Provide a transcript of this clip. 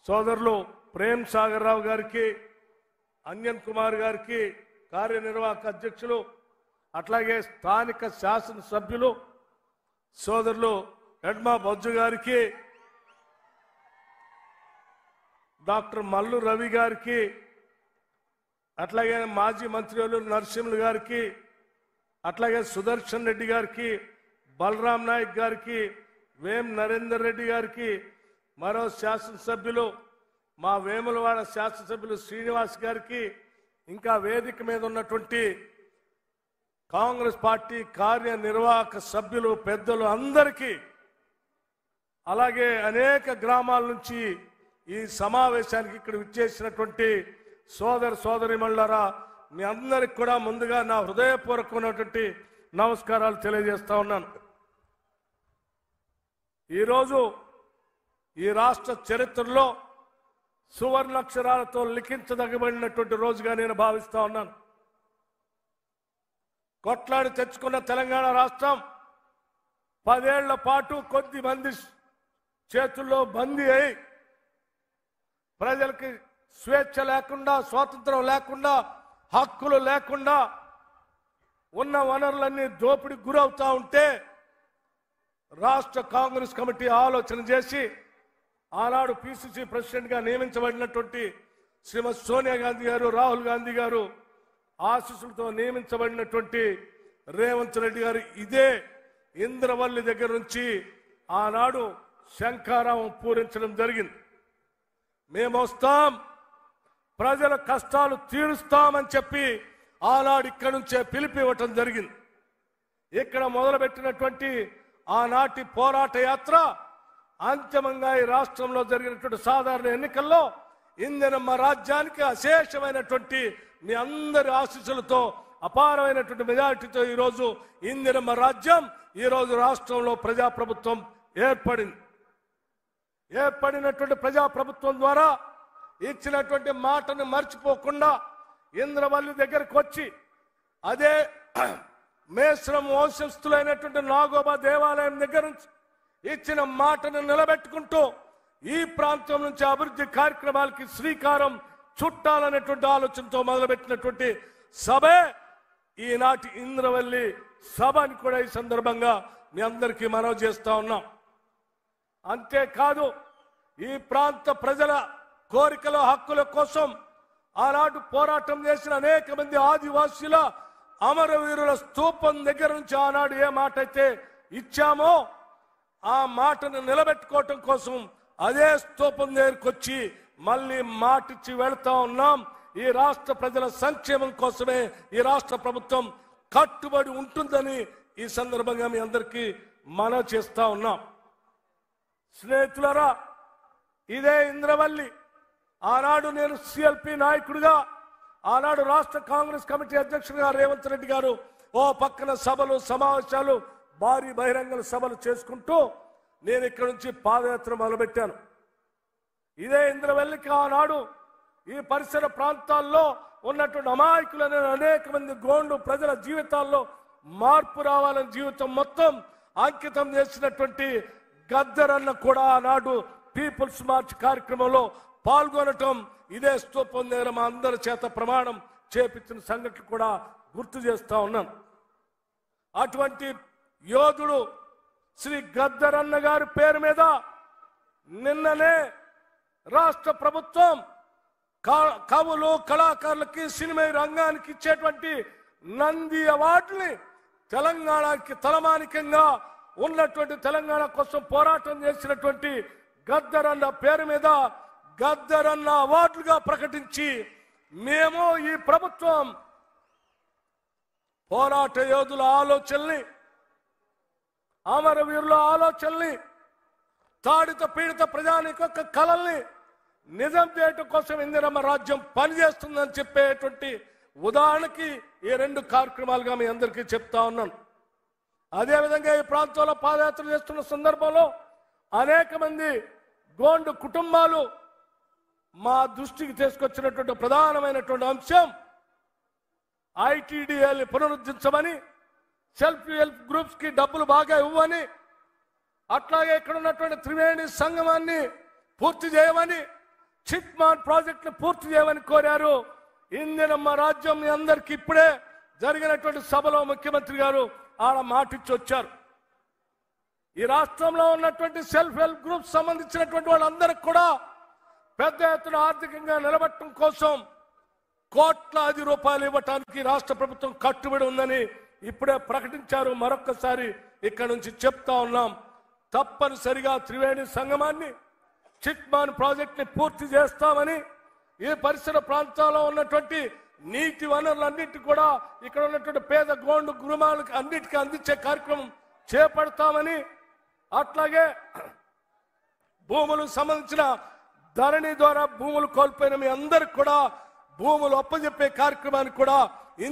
సోదరులు ప్రేమ్ సాగర్ రావు గారికి, అంజన్ కుమార్ గారికి, కార్యనిర్వాహక అధ్యక్షులు, అట్లాగే స్థానిక శాసనసభ్యులు సోదరులు ఎడ్మా బొజ్జు గారికి, డాక్టర్ మల్లు రవి గారికి, అట్లాగే మాజీ మంత్రులు నరసింహులు గారికి, అట్లాగే సుదర్శన్ రెడ్డి గారికి, బలరాం నాయక్ గారికి, వేం నరేందర్ రెడ్డి గారికి, మరో శాసనసభ్యులు మా వేములవాడ శాసనసభ్యులు శ్రీనివాస్ గారికి, ఇంకా వేదిక మీద ఉన్నటువంటి కాంగ్రెస్ పార్టీ కార్యనిర్వాహక సభ్యులు పెద్దలు అందరికీ, అలాగే అనేక గ్రామాల నుంచి ఈ సమావేశానికి ఇక్కడ విచ్చేసినటువంటి సోదర సోదరీమణులారా, మీ అందరికి కూడా ముందుగా నా హృదయపూర్వకమైనటువంటి నమస్కారాలు తెలియజేస్తా ఉన్నాను. ఈరోజు ఈ రాష్ట్ర చరిత్రలో సువర్ణాక్షరాలతో లిఖించదగబడినటువంటి రోజుగా నేను భావిస్తా ఉన్నాను. కొట్లాడి తెచ్చుకున్న తెలంగాణ రాష్ట్రం 10 ఏళ్ల పాటు కొద్ది మంది చేతుల్లో బందీ అయి ప్రజలకి స్వేచ్ఛ లేకుండా, స్వాతంత్రం లేకుండా, హక్కులు లేకుండా ఉన్న వనరులన్నీ దోపిడీకి గురవుతా ఉంటే రాష్ట్ర కాంగ్రెస్ కమిటీ ఆలోచన చేసి ఆనాడు పిసిసి ప్రెసిడెంట్ గా నియమించబడినటువంటి శ్రీమతి సోనియా గాంధీ గారు, రాహుల్ గాంధీ గారు ఆశీస్సులతో నియమించబడినటువంటి రేవంత్ రెడ్డి గారు ఇదే ఇంద్రవల్లి దగ్గర నుంచి ఆనాడు శంఖారావం పూరించడం జరిగింది. మేము వస్తాం, ప్రజల కష్టాలు తీరుస్తామని చెప్పి ఆనాడు ఇక్కడి నుంచే పిలుపు ఇవ్వటం జరిగింది. ఇక్కడ మొదలుపెట్టినటువంటి ఆనాటి పోరాట యాత్ర అంతిమంగా ఈ రాష్ట్రంలో జరిగినటువంటి సాధారణ ఎన్నికల్లో ఇందిరమ్మ రాజ్యానికి అశేషమైనటువంటి మీ అందరి ఆశీస్సులతో అపారమైనటువంటి మెజారిటీతో ఈరోజు ఇందిరమ్మ రాజ్యం ఈరోజు రాష్ట్రంలో ప్రజాప్రభుత్వం ఏర్పడింది. ఏర్పడినటువంటి ప్రజాప్రభుత్వం ద్వారా ఇచ్చినటువంటి మాటను మర్చిపోకుండా ఇంద్రవల్లి దగ్గరకు వచ్చి అదే మేశ్రం వంశస్థులైనటువంటి నాగోబా దేవాలయం దగ్గర నుంచి ఇచ్చిన మాటను నిలబెట్టుకుంటూ ఈ ప్రాంతం నుంచి అభివృద్ధి కార్యక్రమాలకి శ్రీకారం చుట్టాలనేటువంటి ఆలోచనతో మొదలుపెట్టినటువంటి సభే ఈనాటి ఇంద్రవల్లి సభ అని కూడా ఈ సందర్భంగా మీ అందరికీ మనవి చేస్తా ఉన్నాం. అంతేకాదు ఈ ప్రాంత ప్రజల కోరికల హక్కుల కోసం ఆనాడు పోరాటం చేసిన అనేక మంది ఆదివాసీల అమరవీరుల స్తూపం దగ్గర నుంచి ఆనాడు ఏ మాట అయితే ఇచ్చామో ఆ మాటను నిలబెట్టుకోవటం కోసం అదే స్తూపం దగ్గరకు వచ్చి మళ్ళీ మాటిచ్చి వెళ్తా ఉన్నాం. ఈ రాష్ట్ర ప్రజల సంక్షేమం కోసమే ఈ రాష్ట్ర ప్రభుత్వం కట్టుబడి ఉంటుందని ఈ సందర్భంగా మీ అందరికీ మనవి చేస్తా ఉన్నాం. స్నేహితులరా, ఇదే ఇంద్రవల్లి ఆనాడు నేను సిఎల్పి నాయకుడిగా, ఆనాడు రాష్ట్ర కాంగ్రెస్ కమిటీ అధ్యక్షుడిగా రేవంత్ రెడ్డి గారు ఓ పక్కన సభలు సమావేశాలు భారీ బహిరంగ సభలు చేసుకుంటూ నేను ఇక్కడ నుంచి పాదయాత్ర మొదలుపెట్టాను. ఇదే ఇంద్రవల్లికి ఆనాడు ఈ పరిసర ప్రాంతాల్లో ఉన్నటువంటి అమాయకులైన అనేక మంది గోండు ప్రజల జీవితాల్లో మార్పు రావాలని జీవితం మొత్తం అంకితం చేసినటువంటి గద్దరన్న కూడా ఆనాడు పీపుల్స్ మార్చ్ కార్యక్రమంలో పాల్గొనటం ఇదే స్తూపం దగ్గర మా అందరి చేత ప్రమాణం చేపించిన సంఘటన కూడా గుర్తు చేస్తా ఉన్నాను. అటువంటి యోధుడు శ్రీ గద్దరన్న గారి పేరు మీద నిన్ననే రాష్ట్ర ప్రభుత్వం కవులు కళాకారులకి సినిమా రంగానికి ఇచ్చేటువంటి నంది అవార్డుని తెలంగాణకి తలమానికంగా ఉన్నటువంటి తెలంగాణ కోసం పోరాటం చేసినటువంటి గద్దరన్న పేరు మీద గద్దరన్న అవార్డులుగా ప్రకటించి మేము ఈ ప్రభుత్వం పోరాట యోధుల ఆలోచనల్ని, అమరవీరుల ఆలోచనల్ని, తాడిత పీడిత ప్రజానికొక్క కళల్ని నిజం చేయటం కోసం ఇందిరమ్మ రాజ్యం పనిచేస్తుందని చెప్పేటువంటి ఉదాహరణకి ఈ 2 కార్యక్రమాలుగా మీ అందరికీ చెప్తా ఉన్నాను. అదేవిధంగా ఈ ప్రాంతంలో పాదయాత్ర చేస్తున్న సందర్భంలో అనేక మంది గోండు కుటుంబాలు మా దృష్టికి తీసుకొచ్చినటువంటి ప్రధానమైనటువంటి అంశం ఐటీడీఏని పునరుద్ధరించమని, సెల్ఫ్ హెల్ప్ గ్రూప్స్ కి డబ్బులు బాగా ఇవ్వని, అట్లాగే ఇక్కడ ఉన్నటువంటి త్రివేణి సంగమాన్ని పూర్తి చేయమని, చిట్మాన్ ప్రాజెక్టును పూర్తి చేయమని కోరారు. ఇందిరమ్మ రాజ్యం మీ అందరికీ ఇప్పుడే జరిగినటువంటి సభలో ముఖ్యమంత్రి గారు ఆడ మాటిచ్చి వచ్చారు. ఈ రాష్ట్రంలో ఉన్నటువంటి సెల్ఫ్ హెల్ప్ గ్రూప్ సంబంధించినటువంటి వాళ్ళందరికీ కూడా పెద్ద ఎత్తున ఆర్థికంగా నిలబెట్టడం కోసం కోట్లాది రూపాయలు ఇవ్వటానికి రాష్ట్ర ప్రభుత్వం కట్టుబడి ఉందని ఇప్పుడే ప్రకటించారు. మరొక్కసారి ఇక్కడ నుంచి చెప్తా ఉన్నాం, తప్పనిసరిగా త్రివేణి సంగమాన్ని చిట్మాన్ ప్రాజెక్ట్ ని పూర్తి చేస్తామని, ఈ పరిసర ప్రాంతాల్లో ఉన్నటువంటి నీటి వనరులన్నిటి కూడా ఇక్కడ ఉన్నటువంటి పేద గోండు గృహాలకు అన్నిటికీ అందించే కార్యక్రమం చేపడతామని, అట్లాగే భూములకు సంబంధించిన ధరణి ద్వారా భూములు కోల్పోయిన మీ అందరికి కూడా భూములు అప్పజెప్పే కార్యక్రమానికి కూడా